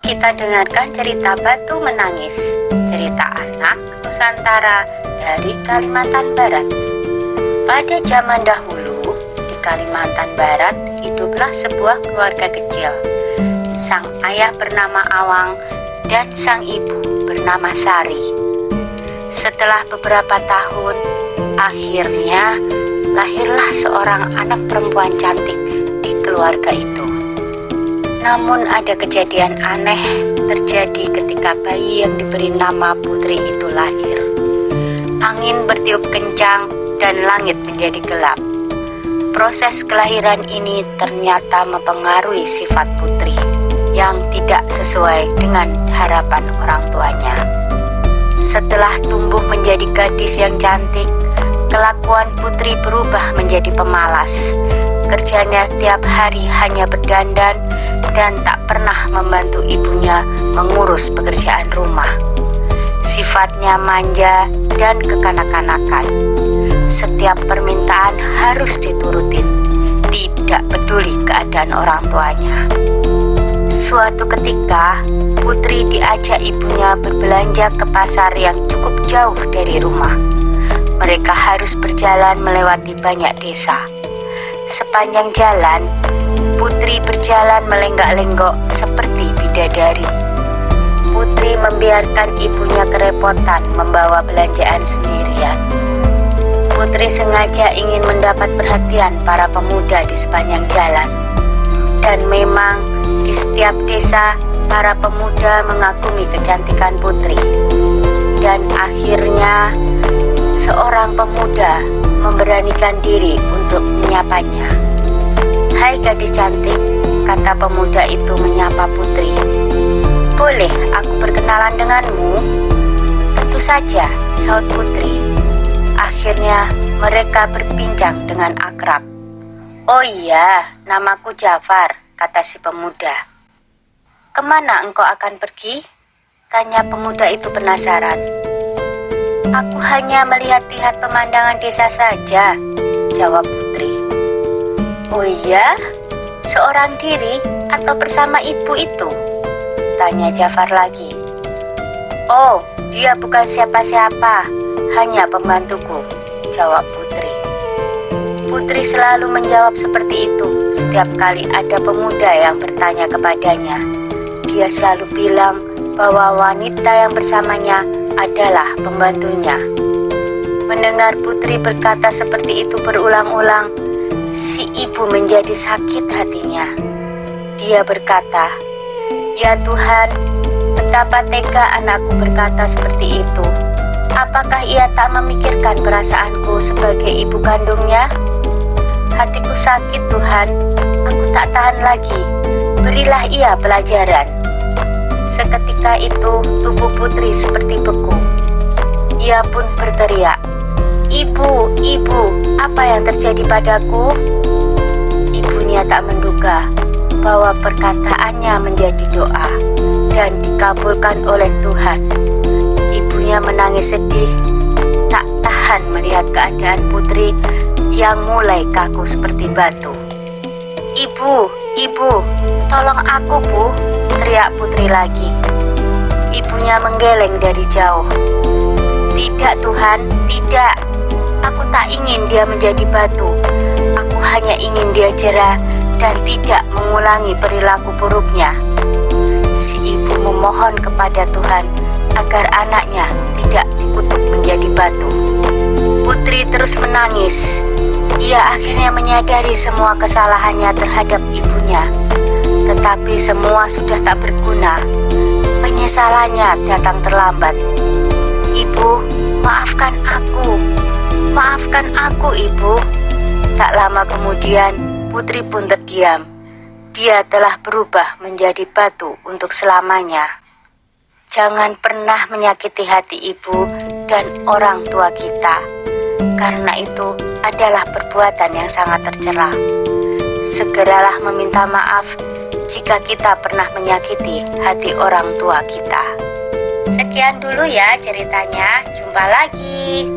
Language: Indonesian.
kita dengarkan cerita Batu Menangis, cerita anak Nusantara dari Kalimantan Barat. Pada zaman dahulu, di Kalimantan Barat hiduplah sebuah keluarga kecil. Sang ayah bernama Awang dan sang ibu bernama Sari. Setelah beberapa tahun, akhirnya lahirlah seorang anak perempuan cantik di keluarga itu. Namun ada kejadian aneh terjadi ketika bayi yang diberi nama Putri itu lahir. Angin bertiup kencang dan langit menjadi gelap. Proses kelahiran ini ternyata mempengaruhi sifat Putri yang tidak sesuai dengan harapan orang tuanya. Setelah tumbuh menjadi gadis yang cantik, kelakuan Putri berubah menjadi pemalas. Kerjanya tiap hari hanya berdandan dan tak pernah membantu ibunya mengurus pekerjaan rumah. Sifatnya manja dan kekanak-kanakan. Setiap permintaan harus diturutin, tidak peduli keadaan orang tuanya. Suatu ketika, Putri diajak ibunya berbelanja ke pasar yang cukup jauh dari rumah. Mereka harus berjalan melewati banyak desa. Sepanjang jalan, Putri berjalan melenggak-lenggok seperti bidadari. Putri membiarkan ibunya kerepotan membawa belanjaan sendirian. Putri sengaja ingin mendapat perhatian para pemuda di sepanjang jalan. Dan memang di setiap desa, para pemuda mengagumi kecantikan Putri. Dan akhirnya, seorang pemuda memberanikan diri untuk menyapanya. "Hai gadis cantik," kata pemuda itu menyapa Putri. "Boleh aku berkenalan denganmu?" "Tentu saja," saut Putri. Akhirnya mereka berbincang dengan akrab. "Oh iya, namaku Jafar," kata si pemuda. "Kemana engkau akan pergi?" tanya pemuda itu penasaran. "Aku hanya melihat-lihat pemandangan desa saja," jawab Putri. "Oh iya? Seorang diri atau bersama ibu itu?" tanya Jafar lagi. "Oh, dia bukan siapa-siapa, hanya pembantuku," jawab Putri. Putri selalu menjawab seperti itu setiap kali ada pemuda yang bertanya kepadanya. Dia selalu bilang bahwa wanita yang bersamanya adalah pembantunya. Mendengar Putri berkata seperti itu berulang-ulang, si ibu menjadi sakit hatinya. Dia berkata, "Ya Tuhan, betapa tega anakku berkata seperti itu. Apakah ia tak memikirkan perasaanku sebagai ibu kandungnya? Hatiku sakit Tuhan, aku tak tahan lagi. Berilah ia pelajaran." Seketika itu tubuh Putri seperti beku. Ia pun berteriak, "Ibu, ibu, apa yang terjadi padaku?" Ibunya tak menduga bahwa perkataannya menjadi doa dan dikabulkan oleh Tuhan. Ibunya menangis sedih, tak tahan melihat keadaan Putri yang mulai kaku seperti batu. "Ibu, ibu, tolong aku, Bu," teriak Putri lagi. Ibunya menggeleng dari jauh. "Tidak Tuhan, tidak. Aku tak ingin dia menjadi batu. Aku hanya ingin dia jera dan tidak mengulangi perilaku buruknya." Si ibu memohon kepada Tuhan agar anaknya tidak dikutuk menjadi batu. Putri terus menangis. Ia akhirnya menyadari semua kesalahannya terhadap ibunya. Tetapi semua sudah tak berguna. Penyesalannya datang terlambat. "Ibu, maafkan aku. Maafkan aku, Ibu." Tak lama kemudian, Putri pun terdiam. Dia telah berubah menjadi batu untuk selamanya. Jangan pernah menyakiti hati ibu dan orang tua kita, karena itu adalah perbuatan yang sangat tercela. Segeralah meminta maaf jika kita pernah menyakiti hati orang tua kita. Sekian dulu ya ceritanya, jumpa lagi.